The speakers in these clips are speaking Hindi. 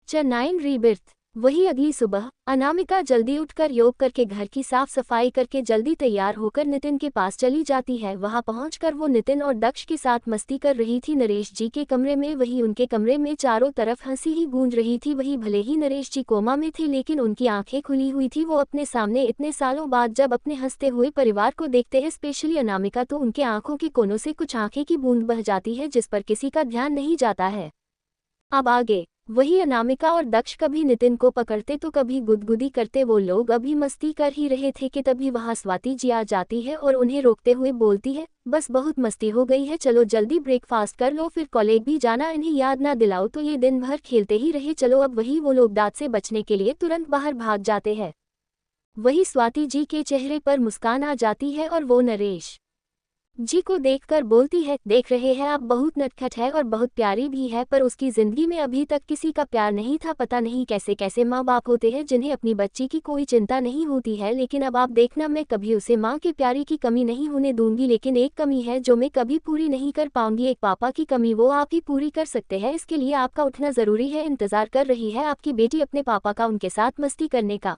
चेन्नई रीबर्थ। वही अगली सुबह अनामिका जल्दी उठकर योग करके घर की साफ सफाई करके जल्दी तैयार होकर नितिन के पास चली जाती है। वहां पहुंचकर वो नितिन और दक्ष के साथ मस्ती कर रही थी नरेश जी के कमरे में। वही उनके कमरे में चारों तरफ हंसी ही गूंज रही थी। वही भले ही नरेश जी कोमा में थे लेकिन उनकी आंखें खुली हुई थी। वो अपने सामने इतने सालों बाद जब अपने हंसते हुए परिवार को देखते हैं, स्पेशली अनामिका, तो उनके आंखों के कोनों से कुछ आंखें की बूंद बह जाती है जिस पर किसी का ध्यान नहीं जाता है। अब आगे वही अनामिका और दक्ष कभी नितिन को पकड़ते तो कभी गुदगुदी करते। वो लोग अभी मस्ती कर ही रहे थे कि तभी वहां स्वाति जी आ जाती है और उन्हें रोकते हुए बोलती है, बस बहुत मस्ती हो गई है, चलो जल्दी ब्रेकफास्ट कर लो, फिर कॉलेज भी जाना। इन्हें याद ना दिलाओ तो ये दिन भर खेलते ही रहे, चलो अब। वही वो लोग दांत से बचने के लिए तुरंत बाहर भाग जाते हैं। वही स्वाति जी के चेहरे पर मुस्कान आ जाती है और वो नरेश जी को देखकर बोलती है, देख रहे हैं आप, बहुत नटखट है और बहुत प्यारी भी है, पर उसकी जिंदगी में अभी तक किसी का प्यार नहीं था। पता नहीं कैसे कैसे माँ बाप होते हैं जिन्हें अपनी बच्ची की कोई चिंता नहीं होती है। लेकिन अब आप देखना, मैं कभी उसे माँ के प्यारी की कमी नहीं होने दूंगी। लेकिन एक कमी है जो मैं कभी पूरी नहीं कर पाऊंगी, एक पापा की कमी, वो आप ही पूरी कर सकते हैं। इसके लिए आपका उठना जरूरी है। इंतजार कर रही है आपकी बेटी अपने पापा का उनके साथ मस्ती करने का।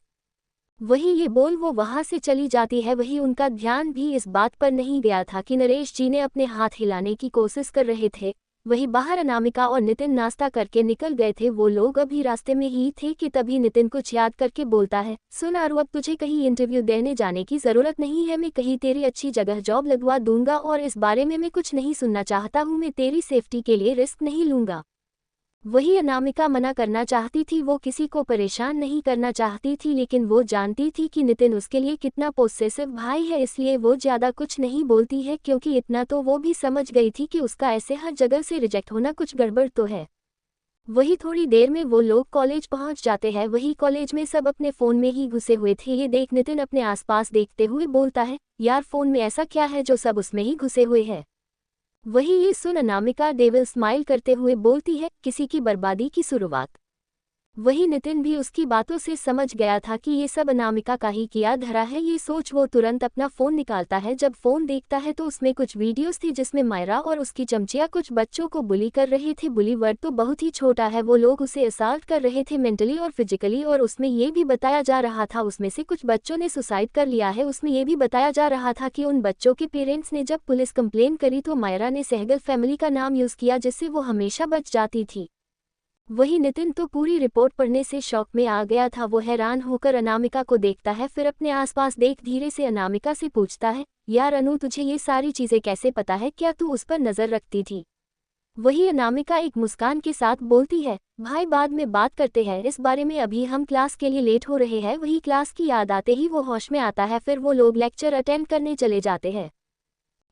वही ये बोल वो वहां से चली जाती है। वही उनका ध्यान भी इस बात पर नहीं गया था कि नरेश जी ने अपने हाथ हिलाने की कोशिश कर रहे थे। वही बाहर अनामिका और नितिन नाश्ता करके निकल गए थे। वो लोग अभी रास्ते में ही थे कि तभी नितिन कुछ याद करके बोलता है, सुन आरू, अब तुझे कहीं इंटरव्यू देने जाने की जरूरत नहीं है। मैं कहीं तेरी अच्छी जगह जॉब लगवा दूंगा और इस बारे में मैं कुछ नहीं सुनना चाहता हूँ। मैं तेरी सेफ्टी के लिए रिस्क नहीं लूंगा। वही अनामिका मना करना चाहती थी, वो किसी को परेशान नहीं करना चाहती थी, लेकिन वो जानती थी कि नितिन उसके लिए कितना पोसेसिव भाई है, इसलिए वो ज्यादा कुछ नहीं बोलती है, क्योंकि इतना तो वो भी समझ गई थी कि उसका ऐसे हर जगह से रिजेक्ट होना कुछ गड़बड़ तो है। वही थोड़ी देर में वो लोग कॉलेज पहुंच जाते हैं। वही कॉलेज में सब अपने फोन में ही घुसे हुए थे। ये देख नितिन अपने आसपास देखते हुए बोलता है, यार फोन में ऐसा क्या है जो सब उसमें ही घुसे हुए हैं। वही ये सुन अनामिका डेविल स्माइल करते हुए बोलती है, किसी की बर्बादी की शुरुआत। वही नितिन भी उसकी बातों से समझ गया था कि ये सब अनामिका का ही किया धरा है। ये सोच वो तुरंत अपना फोन निकालता है। जब फोन देखता है तो उसमें कुछ वीडियोस थी जिसमें मायरा और उसकी चमचिया कुछ बच्चों को बुली कर रहे थे। बुली वर्ड तो बहुत ही छोटा है, वो लोग उसे असॉल्ट कर रहे थे मेंटली और फिजिकली। और उसमें ये भी बताया जा रहा था उसमें से कुछ बच्चों ने सुसाइड कर लिया है। उसमें ये भी बताया जा रहा था कि उन बच्चों के पेरेंट्स ने जब पुलिस कंप्लेन करी तो मायरा ने सहगल फैमिली का नाम यूज किया जिससे वो हमेशा बच जाती थी। वही नितिन तो पूरी रिपोर्ट पढ़ने से शॉक में आ गया था। वो हैरान होकर अनामिका को देखता है, फिर अपने आसपास देख धीरे से अनामिका से पूछता है, यार अनु, तुझे ये सारी चीजें कैसे पता है? क्या तू उस पर नजर रखती थी? वही अनामिका एक मुस्कान के साथ बोलती है, भाई बाद में बात करते हैं इस बारे में, अभी हम क्लास के लिए लेट हो रहे हैं। वही क्लास की याद आते ही वो होश में आता है। फिर वो लोग लेक्चर अटेंड करने चले जाते हैं।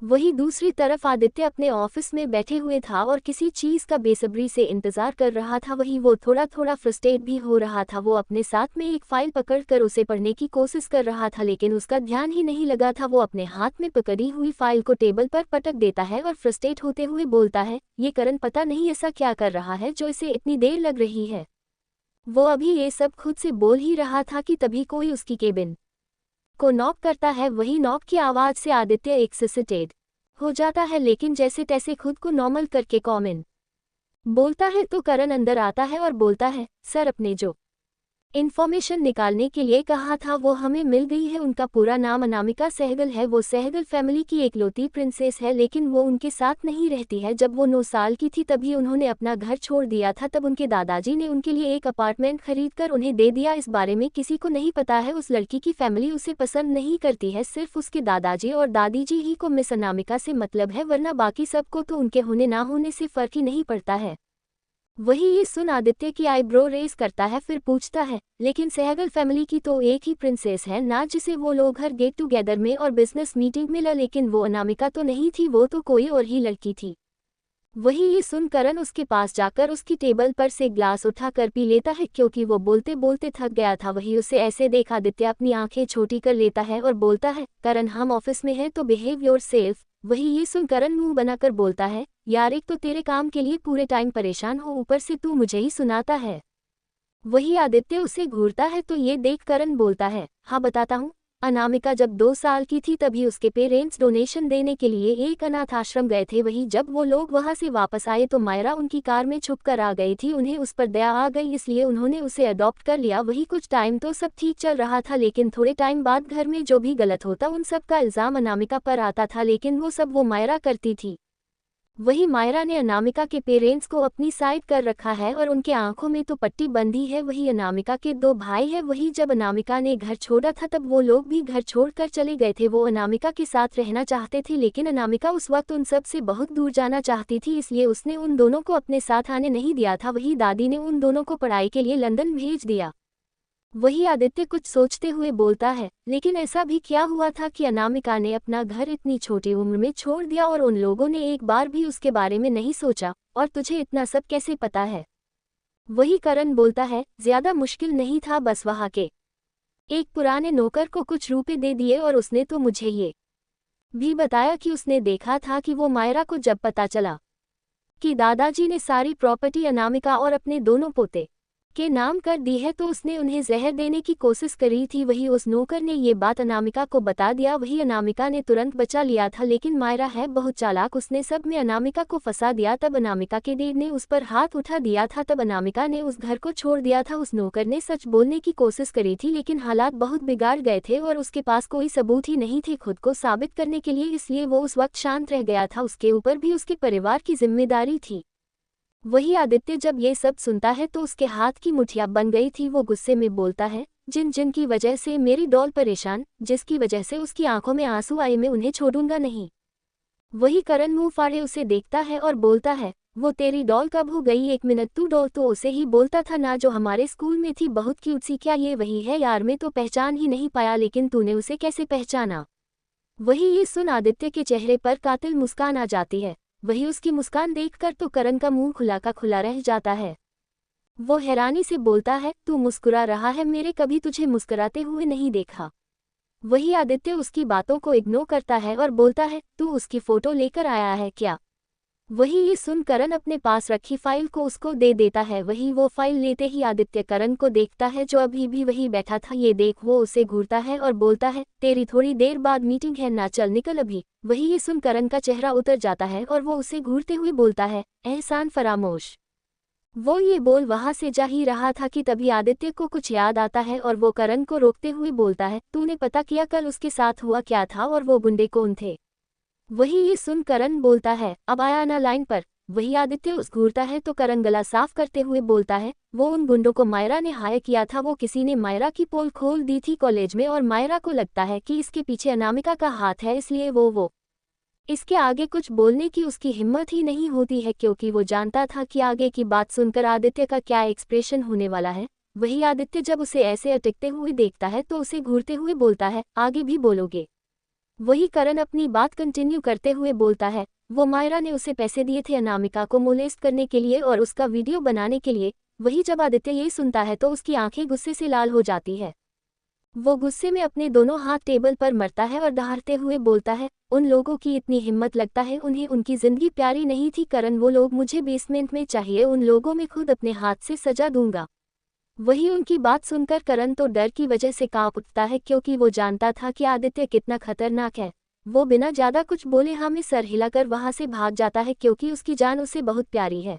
वही दूसरी तरफ आदित्य अपने ऑफिस में बैठे हुए था और किसी चीज का बेसब्री से इंतजार कर रहा था। वही वो थोड़ा थोड़ा फ्रस्ट्रेट भी हो रहा था। वो अपने साथ में एक फाइल पकड़कर उसे पढ़ने की कोशिश कर रहा था, लेकिन उसका ध्यान ही नहीं लगा था। वो अपने हाथ में पकड़ी हुई फाइल को टेबल पर पटक देता है और फ्रस्ट्रेट होते हुए बोलता है, ये करण पता नहीं ऐसा क्या कर रहा है जो इसे इतनी देर लग रही है। वो अभी ये सब खुद से बोल ही रहा था कि तभी कोई उसकी केबिन को नॉक करता है। वही नॉक की आवाज से आदित्य एक्साइटेड हो जाता है, लेकिन जैसे तैसे खुद को नॉर्मल करके कॉमन बोलता है तो करण अंदर आता है और बोलता है, सर अपने जो इन्फॉर्मेशन निकालने के लिए कहा था वो हमें मिल गई है। उनका पूरा नाम अनामिका सहगल है। वो सहगल फैमिली की एकलौती प्रिंसेस है, लेकिन वो उनके साथ नहीं रहती है। जब वो 9 साल की थी तभी उन्होंने अपना घर छोड़ दिया था। तब उनके दादाजी ने उनके लिए एक अपार्टमेंट खरीदकर उन्हें दे दिया। इस बारे में किसी को नहीं पता है। उस लड़की की फैमिली उसे पसंद नहीं करती है, सिर्फ उसके दादाजी और दादी जी ही को मिस अनामिका से मतलब है, वरना बाकी सबको तो उनके होने ना होने से फर्क ही नहीं पड़ता है। वही ये सुन आदित्य की आईब्रो रेस करता है, फिर पूछता है, लेकिन सहगल फैमिली की तो एक ही प्रिंसेस है ना जिसे वो लोग हर गेट टुगेदर में और बिजनेस मीटिंग मिला, लेकिन वो अनामिका तो नहीं थी, वो तो कोई और ही लड़की थी। वही ये सुन करण उसके पास जाकर उसकी टेबल पर से ग्लास उठाकर पी लेता है, क्योंकि वो बोलते बोलते थक गया था। वही उसे ऐसे देख आदित्य अपनी आंखें छोटी कर लेता है और बोलता है, करण हम ऑफिस में हैं तो बिहेव योर सेल्फ। वही ये सुन करण मुंह बनाकर बोलता है, यार एक तो तेरे काम के लिए पूरे टाइम परेशान हो, ऊपर से तू मुझे ही सुनाता है। वही आदित्य उसे घूरता है तो ये देख करण बोलता है, हाँ बताता हूँ, अनामिका जब 2 साल की थी तभी उसके पेरेंट्स डोनेशन देने के लिए एक अनाथ आश्रम गए थे। वहीं जब वो लोग वहां से वापस आए तो मायरा उनकी कार में छुपकर आ गई थी। उन्हें उस पर दया आ गई, इसलिए उन्होंने उसे अडॉप्ट कर लिया। वही कुछ टाइम तो सब ठीक चल रहा था, लेकिन थोड़े टाइम बाद घर में जो भी गलत होता उन सब का इल्ज़ाम अनामिका पर आता था, लेकिन वो सब मायरा करती थी। वही मायरा ने अनामिका के पेरेंट्स को अपनी साइड कर रखा है और उनके आंखों में तो पट्टी बंधी है। वही अनामिका के 2 भाई हैं। वही जब अनामिका ने घर छोड़ा था तब वो लोग भी घर छोड़कर चले गए थे। वो अनामिका के साथ रहना चाहते थे, लेकिन अनामिका उस वक्त उन सब से बहुत दूर जाना चाहती थी, इसलिए उसने उन दोनों को अपने साथ आने नहीं दिया था। वही दादी ने उन दोनों को पढ़ाई के लिए लंदन भेज दिया। वही आदित्य कुछ सोचते हुए बोलता है, लेकिन ऐसा भी क्या हुआ था कि अनामिका ने अपना घर इतनी छोटी उम्र में छोड़ दिया और उन लोगों ने एक बार भी उसके बारे में नहीं सोचा, और तुझे इतना सब कैसे पता है? वही करण बोलता है, ज्यादा मुश्किल नहीं था, बस वहां के एक पुराने नौकर को कुछ रुपए दे दिए और उसने तो मुझे ये भी बताया कि उसने देखा था कि वो मायरा को जब पता चला कि दादाजी ने सारी प्रॉपर्टी अनामिका और अपने दोनों पोते के नाम कर दी है तो उसने उन्हें जहर देने की कोशिश करी थी। वही उस नौकर ने ये बात अनामिका को बता दिया। वही अनामिका ने तुरंत बचा लिया था, लेकिन मायरा है बहुत चालाक, उसने सब में अनामिका को फंसा दिया। तब अनामिका के डैड ने उस पर हाथ उठा दिया था, तब अनामिका ने उस घर को छोड़ दिया था। उस नौकर ने सच बोलने की कोशिश करी थी, लेकिन हालात बहुत बिगाड़ गए थे और उसके पास कोई सबूत ही नहीं थे खुद को साबित करने के लिए, इसलिए वो उस वक्त शांत रह गया था। उसके ऊपर भी उसके परिवार की जिम्मेदारी थी। वही आदित्य जब ये सब सुनता है तो उसके हाथ की मुठियां बन गई थी। वो गुस्से में बोलता है, जिन की वजह से मेरी डॉल परेशान, जिसकी वजह से उसकी आंखों में आंसू आए, मैं उन्हें छोड़ूंगा नहीं। वही करण मुंह फाड़े उसे देखता है और बोलता है, वो तेरी डॉल कब हो गई? 1 मिनट, तू डॉल तो उसे ही बोलता था ना जो हमारे स्कूल में थी, बहुत क्यूट सी। क्या ये वही है यार? मैं तो पहचान ही नहीं पाया, लेकिन तूने उसे कैसे पहचाना? वही ये सुन आदित्य के चेहरे पर कातिल मुस्कान आ जाती है। वही उसकी मुस्कान देखकर तो करण का मुंह खुला का खुला रह जाता है। वो हैरानी से बोलता है, तू मुस्कुरा रहा है? मेरे कभी तुझे मुस्कुराते हुए नहीं देखा। वही आदित्य उसकी बातों को इग्नोर करता है और बोलता है, तू उसकी फोटो लेकर आया है क्या? वही ये सुन करण अपने पास रखी फाइल को उसको दे देता है। वही वो फाइल लेते ही आदित्य करण को देखता है जो अभी भी वही बैठा था। ये देख वो उसे घूरता है और बोलता है, तेरी थोड़ी देर बाद मीटिंग है ना, चल निकल अभी। वही ये सुन करण का चेहरा उतर जाता है और वो उसे घूरते हुए बोलता है, एहसान फरामोश। वो ये बोल वहां से जा ही रहा था कि तभी आदित्य को कुछ याद आता है और वो करण को रोकते हुए बोलता है, तूने पता किया कल उसके साथ हुआ क्या था और वो गुंडे कौन थे? वही ये सुन करण बोलता है, अब आया ना लाइन पर। वही आदित्य उस घूरता है तो करण गला साफ करते हुए बोलता है, वो उन गुंडों को मायरा ने हायर किया था। वो किसी ने मायरा की पोल खोल दी थी कॉलेज में और मायरा को लगता है कि इसके पीछे अनामिका का हाथ है, इसलिए वो इसके आगे कुछ बोलने की उसकी हिम्मत ही नहीं होती है, क्योंकि वो जानता था कि आगे की बात सुनकर आदित्य का क्या एक्सप्रेशन होने वाला है। वही आदित्य जब उसे ऐसे अटकते हुए देखता है तो उसे घूरते हुए बोलता है, आगे भी बोलोगे? वही करण अपनी बात कंटिन्यू करते हुए बोलता है, वो मायरा ने उसे पैसे दिए थे अनामिका को मोलेस्ट करने के लिए और उसका वीडियो बनाने के लिए। वही जब आदित्य ये सुनता है तो उसकी आंखें गुस्से से लाल हो जाती है। वो गुस्से में अपने दोनों हाथ टेबल पर मरता है और दहाड़ते हुए बोलता है, उन लोगों की इतनी हिम्मत, लगता है उन्हें उनकी जिंदगी प्यारी नहीं थी। करण, वो लोग मुझे बेसमेंट में चाहिए, उन लोगों में खुद अपने हाथ से सजा दूंगा। वही उनकी बात सुनकर करण तो डर की वजह से कांप उठता है, क्योंकि वो जानता था कि आदित्य कितना खतरनाक है। वो बिना ज्यादा कुछ बोले हमें सर हिलाकर वहां से भाग जाता है, क्योंकि उसकी जान उसे बहुत प्यारी है।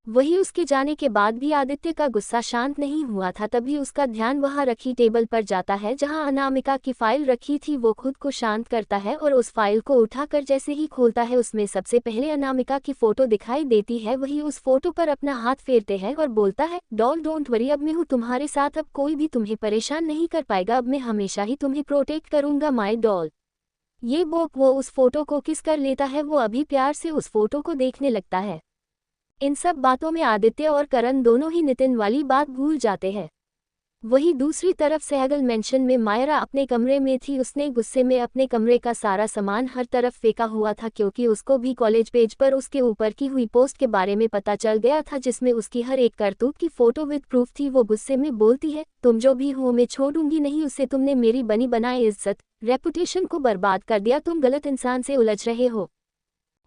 वही उसके जाने के बाद भी आदित्य का गुस्सा शांत नहीं हुआ था। तभी उसका ध्यान वहां रखी टेबल पर जाता है जहां अनामिका की फाइल रखी थी। वो खुद को शांत करता है और उस फाइल को उठाकर जैसे ही खोलता है उसमें सबसे पहले अनामिका की फोटो दिखाई देती है। वही उस फोटो पर अपना हाथ फेरते हैं और बोलता है, डॉल डोंट वरी, अब मैं हूँ तुम्हारे साथ, अब कोई भी तुम्हें परेशान नहीं कर पाएगा, अब मैं हमेशा ही तुम्हें प्रोटेक्ट करूंगा माय डॉल। ये वो उस फोटो को किस कर लेता है। वो अभी प्यार से उस फोटो को देखने लगता है। इन सब बातों में आदित्य और करण दोनों ही नितिन वाली बात भूल जाते हैं। वही दूसरी तरफ सहगल मेंशन में मायरा अपने कमरे में थी। उसने गुस्से में अपने कमरे का सारा सामान हर तरफ फेंका हुआ था, क्योंकि उसको भी कॉलेज पेज पर उसके ऊपर की हुई पोस्ट के बारे में पता चल गया था, जिसमें उसकी हर एक करतूत की फोटो विद प्रूफ थी। वो गुस्से में बोलती है, तुम जो भी हो मैं छोड़ूंगी नहीं उसे, तुमने मेरी बनी बनाई इज्जत रेपुटेशन को बर्बाद कर दिया, तुम गलत इंसान से उलझ रहे हो।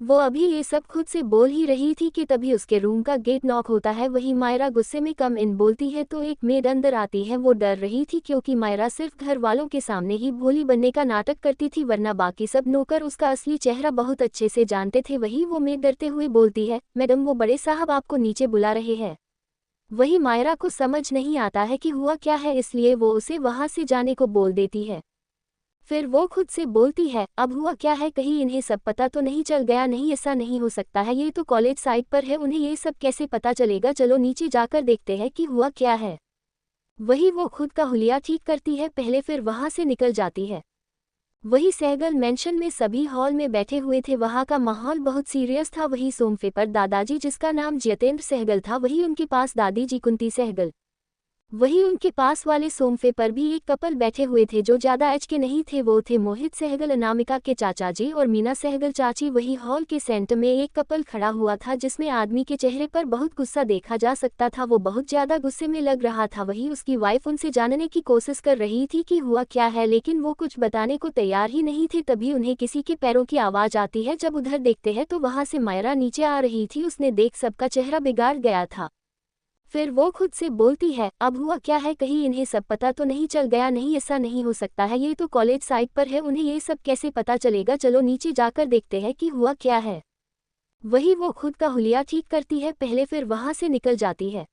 वो अभी ये सब खुद से बोल ही रही थी कि तभी उसके रूम का गेट नॉक होता है। वहीं मायरा गुस्से में कम इन बोलती है तो एक मेड अंदर आती है। वो डर रही थी क्योंकि मायरा सिर्फ घर वालों के सामने ही भोली बनने का नाटक करती थी, वरना बाकी सब नौकर उसका असली चेहरा बहुत अच्छे से जानते थे। वही वो मेड डरते हुए बोलती है, मैडम वो बड़े साहब आपको नीचे बुला रहे हैं। वही मायरा को समझ नहीं आता है कि हुआ क्या है, इसलिए वो उसे वहां से जाने को बोल देती है। फिर वो खुद से बोलती है, अब हुआ क्या है, कहीं इन्हें सब पता तो नहीं चल गया। नहीं, ऐसा नहीं हो सकता है, ये तो कॉलेज साइट पर है, उन्हें ये सब कैसे पता चलेगा। चलो नीचे जाकर देखते हैं कि हुआ क्या है। वही वो खुद का हुलिया ठीक करती है पहले, फिर वहां से निकल जाती है। वही सहगल मेंशन में सभी हॉल में बैठे हुए थे। वहां का माहौल बहुत सीरियस था। वही सोफे पर दादाजी, जिसका नाम जितेंद्र सहगल था, वही उनके पास दादी जी कुंती सहगल। वही उनके पास वाले सोफे पर भी एक कपल बैठे हुए थे जो ज्यादा एज के नहीं थे। वो थे मोहित सहगल, अनामिका के चाचा जी, और मीना सहगल चाची। वही हॉल के सेंटर में एक कपल खड़ा हुआ था जिसमें आदमी के चेहरे पर बहुत गुस्सा देखा जा सकता था। वो बहुत ज्यादा गुस्से में लग रहा था। वही उसकी वाइफ उनसे जानने की कोशिश कर रही थी कि हुआ क्या है, लेकिन वो कुछ बताने को तैयार ही नहीं थे। तभी उन्हें किसी के पैरों की आवाज आती है। जब उधर देखते हैं तो वहां से मायरा नीचे आ रही थी। उसने देख सबका चेहरा बिगाड़ गया था। फिर वो खुद से बोलती है, अब हुआ क्या है, कहीं इन्हें सब पता तो नहीं चल गया। नहीं, ऐसा नहीं हो सकता है, ये तो कॉलेज साइट पर है, उन्हें ये सब कैसे पता चलेगा। चलो नीचे जाकर देखते हैं कि हुआ क्या है। वही वो खुद का हुलिया ठीक करती है पहले, फिर वहां से निकल जाती है।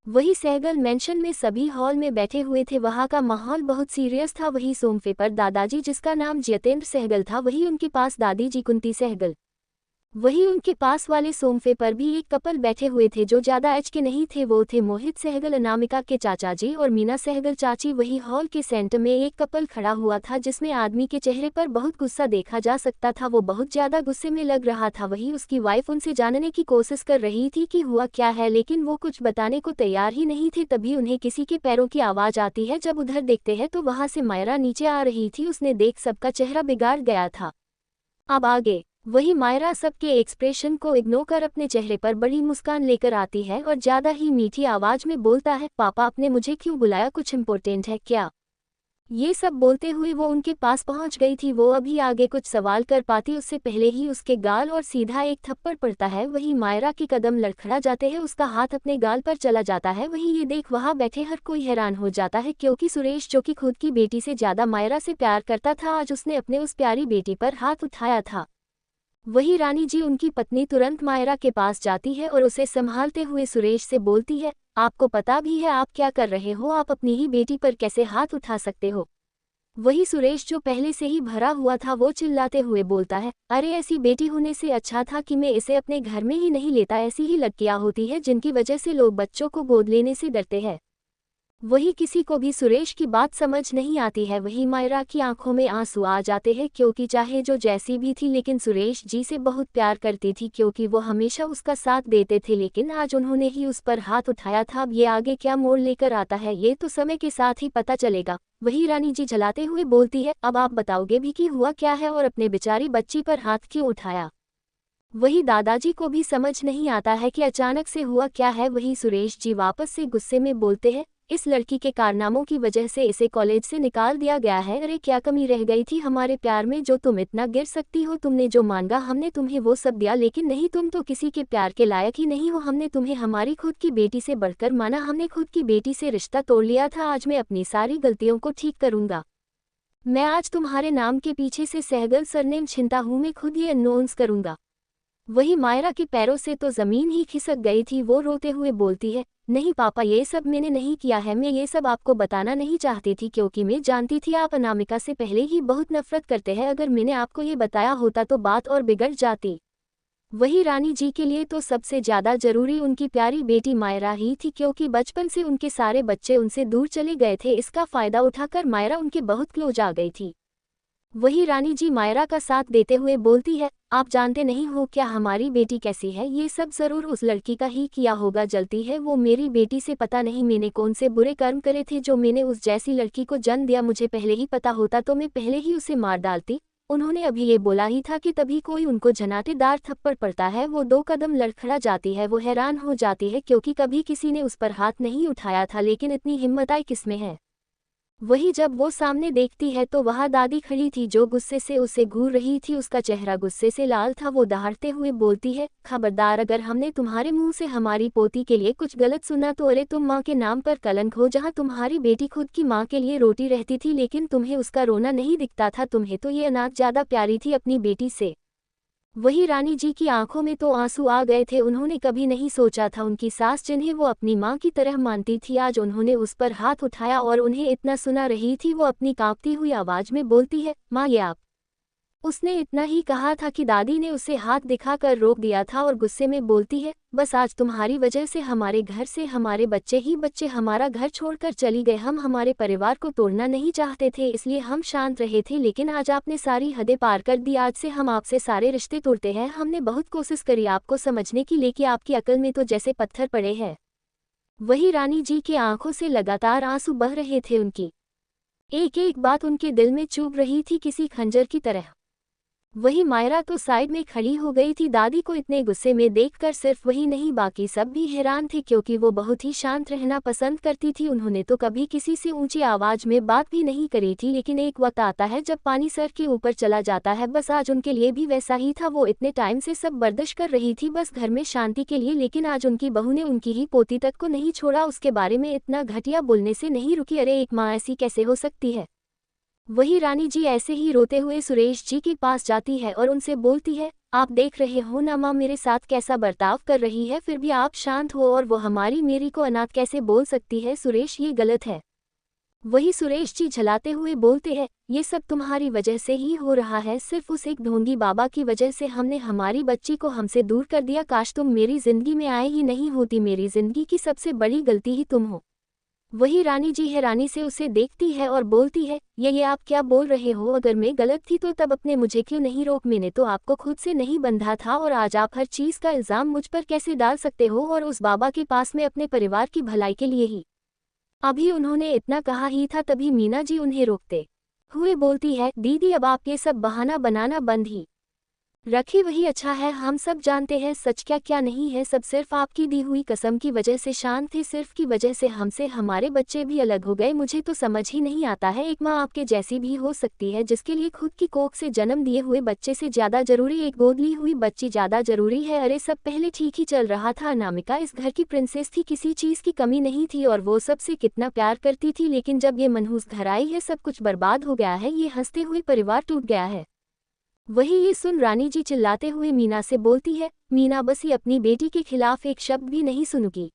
वही सहगल मेंशन में सभी हॉल में बैठे हुए थे। वहां का माहौल बहुत सीरियस था। वही सोफे पर दादाजी, जिसका नाम जितेंद्र सहगल था, वही उनके पास दादी जी कुंती सहगल। वही उनके पास वाले सोफे पर भी एक कपल बैठे हुए थे जो ज्यादा एज के नहीं थे। वो थे मोहित सहगल, अनामिका के चाचा जी, और मीना सहगल चाची। वही हॉल के सेंटर में एक कपल खड़ा हुआ था जिसमें आदमी के चेहरे पर बहुत गुस्सा देखा जा सकता था। वो बहुत ज्यादा गुस्से में लग रहा था। वही उसकी वाइफ उनसे जानने की कोशिश कर रही थी कि हुआ क्या है, लेकिन वो कुछ बताने को तैयार ही नहीं थे। तभी उन्हें किसी के पैरों की आवाज आती है। जब उधर देखते हैं तो वहां से मायरा नीचे आ रही थी। उसने देख सबका चेहरा बिगाड़ गया था। अब आगे वही मायरा सबके एक्सप्रेशन को इग्नोर कर अपने चेहरे पर बड़ी मुस्कान लेकर आती है और ज्यादा ही मीठी आवाज में बोलता है, पापा आपने मुझे क्यों बुलाया, कुछ इम्पोर्टेंट है क्या। ये सब बोलते हुए वो उनके पास पहुंच गई थी। वो अभी आगे कुछ सवाल कर पाती उससे पहले ही उसके गाल और सीधा एक थप्पड़ पड़ता है। वही मायरा के कदम लड़खड़ा जाते हैं, उसका हाथ अपने गाल पर चला जाता है। वही ये देख वहां बैठे हर कोई हैरान हो जाता है, क्योंकि सुरेश, जो कि खुद की बेटी से ज्यादा मायरा से प्यार करता था, आज उसने अपने उस प्यारी बेटी पर हाथ उठाया था। वही रानी जी, उनकी पत्नी, तुरंत मायरा के पास जाती है और उसे संभालते हुए सुरेश से बोलती है, आपको पता भी है आप क्या कर रहे हो, आप अपनी ही बेटी पर कैसे हाथ उठा सकते हो। वही सुरेश, जो पहले से ही भरा हुआ था, वो चिल्लाते हुए बोलता है, अरे ऐसी बेटी होने से अच्छा था कि मैं इसे अपने घर में ही नहीं लेता। ऐसी ही लड़कियां होती है जिनकी वजह से लोग बच्चों को गोद लेने से डरते हैं। वही किसी को भी सुरेश की बात समझ नहीं आती है। वही मायरा की आंखों में आंसू आ जाते हैं, क्योंकि चाहे जो जैसी भी थी, लेकिन सुरेश जी से बहुत प्यार करती थी, क्योंकि वो हमेशा उसका साथ देते थे। लेकिन आज उन्होंने ही उस पर हाथ उठाया था। अब ये आगे क्या मोड़ लेकर आता है, ये तो समय के साथ ही पता चलेगा। वही रानी जी झलाते हुए बोलती है, अब आप बताओगे भी कि हुआ क्या है और अपने बेचारी बच्ची पर हाथ क्यों उठाया। वही दादाजी को भी समझ नहीं आता है कि अचानक से हुआ क्या है। वही सुरेश जी वापस से गुस्से में बोलते हैं, इस लड़की के कारनामों की वजह से इसे कॉलेज से निकाल दिया गया है। अरे क्या कमी रह गई थी हमारे प्यार में जो तुम इतना गिर सकती हो। तुमने जो मांगा हमने तुम्हें वो सब दिया, लेकिन नहीं, तुम तो किसी के प्यार के लायक ही नहीं हो। हमने तुम्हें हमारी खुद की बेटी से बढ़कर माना, हमने खुद की बेटी से रिश्ता तोड़ लिया था। आज मैं अपनी सारी गलतियों को ठीक करूंगा। मैं आज तुम्हारे नाम के पीछे से सहगल सरनेम छिनता हूँ, मैं खुद ये अनाउंस करूंगा। वही मायरा के पैरों से तो जमीन ही खिसक गई थी। वो रोते हुए बोलती है, नहीं पापा, ये सब मैंने नहीं किया है। मैं ये सब आपको बताना नहीं चाहती थी, क्योंकि मैं जानती थी आप अनामिका से पहले ही बहुत नफरत करते हैं। अगर मैंने आपको ये बताया होता तो बात और बिगड़ जाती। वही रानी जी के लिए तो सबसे ज्यादा जरूरी उनकी प्यारी बेटी मायरा ही थी, क्योंकि बचपन से उनके सारे बच्चे उनसे दूर चले गए थे। इसका फायदा उठाकर मायरा उनके बहुत क्लोज आ गई थी। वही रानी जी मायरा का साथ देते हुए बोलती है, आप जानते नहीं हो क्या हमारी बेटी कैसी है, ये सब जरूर उस लड़की का ही किया होगा। जलती है वो मेरी बेटी से, पता नहीं मैंने कौन से बुरे कर्म करे थे जो मैंने उस जैसी लड़की को जन्म दिया। मुझे पहले ही पता होता तो मैं पहले ही उसे मार डालती। उन्होंने अभी ये बोला ही था कि तभी कोई उनको झनाटेदार थप्पड़ पड़ता है। वो 2 कदम लड़खड़ा जाती है। वो हैरान हो जाती है, क्योंकि कभी किसी ने उस पर हाथ नहीं उठाया था, लेकिन इतनी हिम्मत आई किसमें है। वही जब वो सामने देखती है तो वहाँ दादी खड़ी थी जो गुस्से से उसे घूर रही थी। उसका चेहरा गुस्से से लाल था। वो दहाड़ते हुए बोलती है, खबरदार, अगर हमने तुम्हारे मुंह से हमारी पोती के लिए कुछ गलत सुना तो अरे तुम माँ के नाम पर कलंक हो। जहाँ तुम्हारी बेटी खुद की माँ के लिए रोटी रहती थी लेकिन तुम्हें उसका रोना नहीं दिखता था। तुम्हें तो ये अनाथ ज्यादा प्यारी थी अपनी बेटी से। वही रानी जी की आंखों में तो आंसू आ गए थे। उन्होंने कभी नहीं सोचा था उनकी सास जिन्हें वो अपनी माँ की तरह मानती थी आज उन्होंने उस पर हाथ उठाया और उन्हें इतना सुना रही थी। वो अपनी कांपती हुई आवाज में बोलती है, माँ ये आप। उसने इतना ही कहा था कि दादी ने उसे हाथ दिखाकर रोक दिया था और गुस्से में बोलती है, बस आज तुम्हारी वजह से हमारे घर से हमारे बच्चे ही बच्चे हमारा घर छोड़कर चली गए। हम हमारे परिवार को तोड़ना नहीं चाहते थे इसलिए हम शांत रहे थे लेकिन आज आपने सारी हदें पार कर दी। आज से हम आपसे सारे रिश्ते तोड़ते हैं। हमने बहुत कोशिश करी आपको समझने की लेकिन आपकी अकल में तो जैसे पत्थर पड़े हैं। वही रानी जी की आंखों से लगातार आंसू बह रहे थे। उनकी एक एक बात उनके दिल में चुभ रही थी किसी खंजर की तरह। वही मायरा तो साइड में खड़ी हो गई थी। दादी को इतने गुस्से में देखकर सिर्फ वही नहीं बाकी सब भी हैरान थे क्योंकि वो बहुत ही शांत रहना पसंद करती थी। उन्होंने तो कभी किसी से ऊंची आवाज में बात भी नहीं करी थी लेकिन एक वक्त आता है जब पानी सर के ऊपर चला जाता है। बस आज उनके लिए भी वैसा ही था। वो इतने टाइम से सब बर्दाश्त कर रही थी बस घर में शांति के लिए लेकिन आज उनकी बहू ने उनकी ही पोती तक को नहीं छोड़ा। उसके बारे में इतना घटिया बोलने से नहीं रुकी। अरे एक माँ ऐसी कैसे हो सकती है। वही रानी जी ऐसे ही रोते हुए सुरेश जी के पास जाती है और उनसे बोलती है, आप देख रहे हो ना माँ मेरे साथ कैसा बर्ताव कर रही है फिर भी आप शांत हो और वो हमारी मेरी को अनाथ कैसे बोल सकती है। सुरेश ये गलत है। वही सुरेश जी झलाते हुए बोलते हैं, ये सब तुम्हारी वजह से ही हो रहा है। सिर्फ उस एक ढोंगी बाबा की वजह से हमने हमारी बच्ची को हमसे दूर कर दिया। काश तुम मेरी जिंदगी में आए ही नहीं होती। मेरी जिंदगी की सबसे बड़ी गलती ही तुम हो। वही रानी जी हैरानी से उसे देखती है और बोलती है, ये आप क्या बोल रहे हो। अगर मैं गलत थी तो तब अपने मुझे क्यों नहीं रोक। मैंने तो आपको खुद से नहीं बंधा था और आज आप हर चीज़ का इल्ज़ाम मुझ पर कैसे डाल सकते हो और उस बाबा के पास में अपने परिवार की भलाई के लिए ही। अभी उन्होंने इतना कहा ही था तभी मीना जी उन्हें रोकते हुए बोलती है, दीदी अब आप ये सब बहाना बनाना बंद ही रखी वही अच्छा है। हम सब जानते हैं सच क्या क्या नहीं है। सब सिर्फ आपकी दी हुई कसम की वजह से शांत थे। सिर्फ की वजह से हमसे हमारे बच्चे भी अलग हो गए। मुझे तो समझ ही नहीं आता है एक माँ आपके जैसी भी हो सकती है जिसके लिए खुद की कोख से जन्म दिए हुए बच्चे से ज़्यादा जरूरी एक गोद ली हुई बच्ची ज़्यादा जरूरी है। अरे सब पहले ठीक ही चल रहा था। अनामिका इस घर की प्रिंसेस थी। किसी चीज़ की कमी नहीं थी और वो सबसे कितना प्यार करती थी लेकिन जब ये मनहूस घर आई है सब कुछ बर्बाद हो गया है। ये हंसते हुए परिवार टूट गया है। वही ये सुन रानी जी चिल्लाते हुए मीना से बोलती है, मीना बस ये अपनी बेटी के खिलाफ एक शब्द भी नहीं सुनूगी।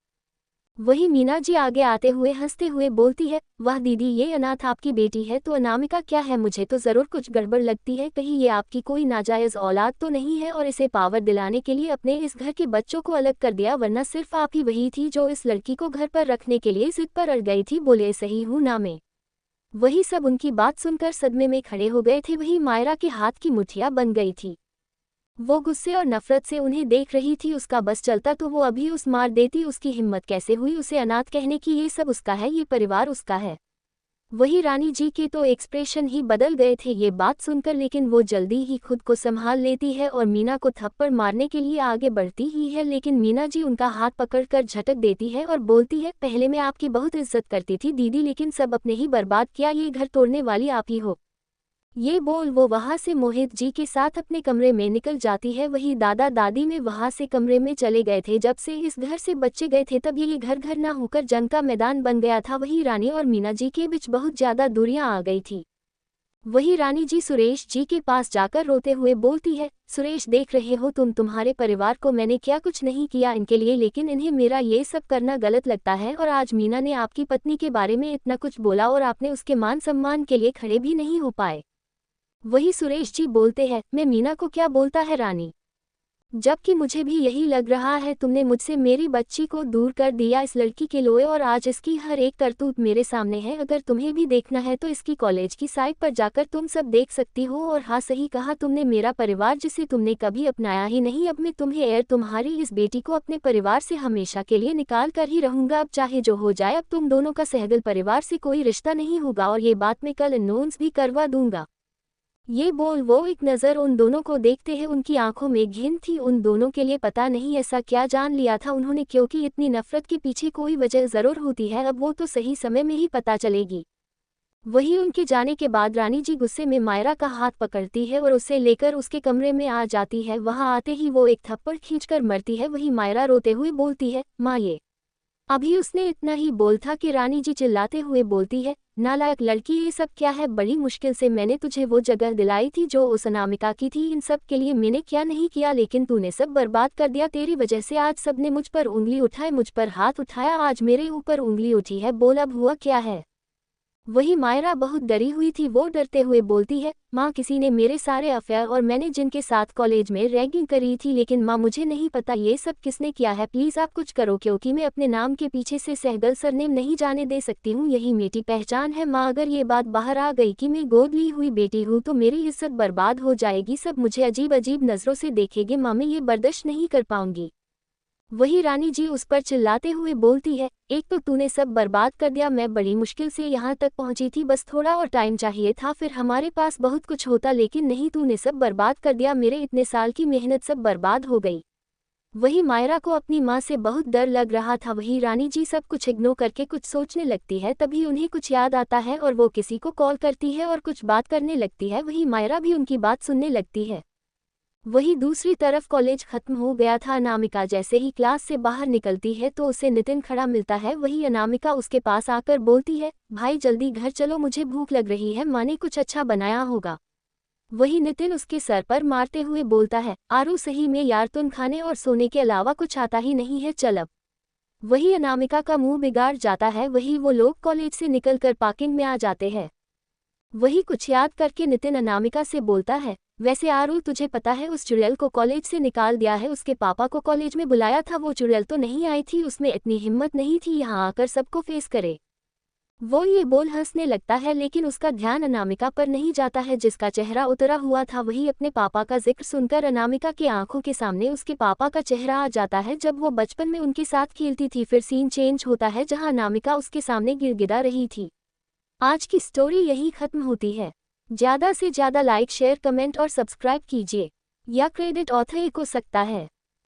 वही मीना जी आगे आते हुए हंसते हुए बोलती है, वाह दीदी ये अनाथ आपकी बेटी है तो अनामिका क्या है। मुझे तो ज़रूर कुछ गड़बड़ लगती है। कहीं ये आपकी कोई नाजायज़ औलाद तो नहीं है और इसे पावर दिलाने के लिए अपने इस घर के बच्चों को अलग कर दिया। वरना सिर्फ आप ही वही थी जो इस लड़की को घर पर रखने के लिए जिद पर अड़ गई थी। बोले सही हूँ ना मैं। वही सब उनकी बात सुनकर सदमे में खड़े हो गए थे। वही मायरा के हाथ की मुठ्ठियां बन गई थी। वो गुस्से और नफरत से उन्हें देख रही थी। उसका बस चलता तो वो अभी उस मार देती। उसकी हिम्मत कैसे हुई उसे अनाथ कहने की। ये सब उसका है, ये परिवार उसका है। वही रानी जी के तो एक्सप्रेशन ही बदल गए थे ये बात सुनकर लेकिन वो जल्दी ही खुद को संभाल लेती है और मीना को थप्पड़ मारने के लिए आगे बढ़ती ही है लेकिन मीना जी उनका हाथ पकड़कर झटक देती है और बोलती है, पहले मैं आपकी बहुत इज्जत करती थी दीदी लेकिन सब अपने ही बर्बाद किया। ये घर तोड़ने वाली आप ही हो। ये बोल वो वहां से मोहित जी के साथ अपने कमरे में निकल जाती है। वही दादा दादी में वहां से कमरे में चले गए थे। जब से इस घर से बच्चे गए थे तब ये घर घर ना होकर जंग का मैदान बन गया था। वही रानी और मीना जी के बीच बहुत ज्यादा दूरियां आ गई थी। वही रानी जी सुरेश जी के पास जाकर रोते हुए बोलती है, सुरेश देख रहे हो तुम्हारे परिवार को मैंने क्या कुछ नहीं किया इनके लिए लेकिन इन्हें मेरा ये सब करना गलत लगता है। और आज मीना ने आपकी पत्नी के बारे में इतना कुछ बोला और आपने उसके मान सम्मान के लिए खड़े भी नहीं हो पाए। वही सुरेश जी बोलते हैं, मैं मीना को क्या बोलता है रानी, जबकि मुझे भी यही लग रहा है। तुमने मुझसे मेरी बच्ची को दूर कर दिया इस लड़की के लोए और आज इसकी हर एक करतूत मेरे सामने है। अगर तुम्हें भी देखना है तो इसकी कॉलेज की साइट पर जाकर तुम सब देख सकती हो। और हाँ सही कहा तुमने, मेरा परिवार जिसे तुमने कभी अपनाया ही नहीं अब मैं तुम्हें एयर तुम्हारी इस बेटी को अपने परिवार से हमेशा के लिए निकाल कर ही रहूंगा। अब चाहे जो हो जाए अब तुम दोनों का सहगल परिवार से कोई रिश्ता नहीं होगा और ये बात मैं कल अनाउंस भी करवा दूंगा। ये बोल वो एक नज़र उन दोनों को देखते हैं। उनकी आंखों में घिन थी। उन दोनों के लिए पता नहीं ऐसा क्या जान लिया था उन्होंने क्योंकि इतनी नफरत के पीछे कोई वजह ज़रूर होती है। अब वो तो सही समय में ही पता चलेगी। वहीं उनके जाने के बाद रानी जी गुस्से में मायरा का हाथ पकड़ती है और उसे लेकर उसके कमरे में आ जाती है। वहां आते ही वो एक थप्पड़ खींचकर मरती है। वहीं मायरा रोते हुए बोलती है, माँ ये। अभी उसने इतना ही बोल था कि रानी जी चिल्लाते हुए बोलती है, नालायक लड़की, ये सब क्या है? बड़ी मुश्किल से मैंने तुझे वो जगह दिलाई थी जो उस अनामिका की थी। इन सब के लिए मैंने क्या नहीं किया, लेकिन तूने सब बर्बाद कर दिया। तेरी वजह से आज सबने मुझ पर उंगली उठाए, मुझ पर हाथ उठाया, आज मेरे ऊपर उंगली उठी है। बोल अब हुआ क्या है? वही मायरा बहुत डरी हुई थी। वो डरते हुए बोलती है, माँ किसी ने मेरे सारे अफेयर और मैंने जिनके साथ कॉलेज में रैगिंग करी थी, लेकिन माँ मुझे नहीं पता ये सब किसने किया है। प्लीज़ आप कुछ करो, क्योंकि मैं अपने नाम के पीछे से सहगल सरनेम नहीं जाने दे सकती हूँ। यही मेरी पहचान है माँ। अगर ये बात बाहर आ गई कि मैं गोद ली हुई बेटी हूँ तो मेरी इज्जत बर्बाद हो जाएगी। सब मुझे अजीब अजीब नज़रों से देखेंगे। माँ मैं ये बर्दाश्त नहीं कर पाऊंगी। वही रानी जी उस पर चिल्लाते हुए बोलती है, एक तो तूने सब बर्बाद कर दिया। मैं बड़ी मुश्किल से यहाँ तक पहुँची थी, बस थोड़ा और टाइम चाहिए था, फिर हमारे पास बहुत कुछ होता, लेकिन नहीं, तूने सब बर्बाद कर दिया। मेरे इतने साल की मेहनत सब बर्बाद हो गई। वही मायरा को अपनी माँ से बहुत डर लग रहा था। वही रानी जी सब कुछ इग्नोर करके कुछ सोचने लगती है। तभी उन्हें कुछ याद आता है और वो किसी को कॉल करती है और कुछ बात करने लगती है। वही मायरा भी उनकी बात सुनने लगती है। वहीं दूसरी तरफ कॉलेज खत्म हो गया था। अनामिका जैसे ही क्लास से बाहर निकलती है तो उसे नितिन खड़ा मिलता है। वही अनामिका उसके पास आकर बोलती है, भाई जल्दी घर चलो, मुझे भूख लग रही है, माँ ने कुछ अच्छा बनाया होगा। वही नितिन उसके सर पर मारते हुए बोलता है, आरू सही में यार, तुम खाने और सोने के अलावा कुछ आता ही नहीं है, चल अब। वही अनामिका का मुंह बिगाड़ जाता है। वही वो लोग कॉलेज से निकलकर पार्किंग में आ जाते हैं। वही कुछ याद करके नितिन अनामिका से बोलता है, वैसे आरू तुझे पता है उस चुड़ैल को कॉलेज से निकाल दिया है। उसके पापा को कॉलेज में बुलाया था, वो चुड़ैल तो नहीं आई थी, उसमें इतनी हिम्मत नहीं थी यहाँ आकर सबको फेस करे। वो ये बोल हंसने लगता है, लेकिन उसका ध्यान अनामिका पर नहीं जाता है जिसका चेहरा उतरा हुआ था। वही अपने पापा का जिक्र सुनकर अनामिका की आंखों के सामने उसके पापा का चेहरा आ जाता है, जब वो बचपन में उनके साथ खेलती थी। फिर सीन चेंज होता है जहाँ अनामिका उसके सामने गिड़गिड़ा रही थी। आज की स्टोरी यही खत्म होती है। ज़्यादा से ज़्यादा लाइक, शेयर, कमेंट और सब्सक्राइब कीजिए, या क्रेडिट ऑथर एक हो सकता है।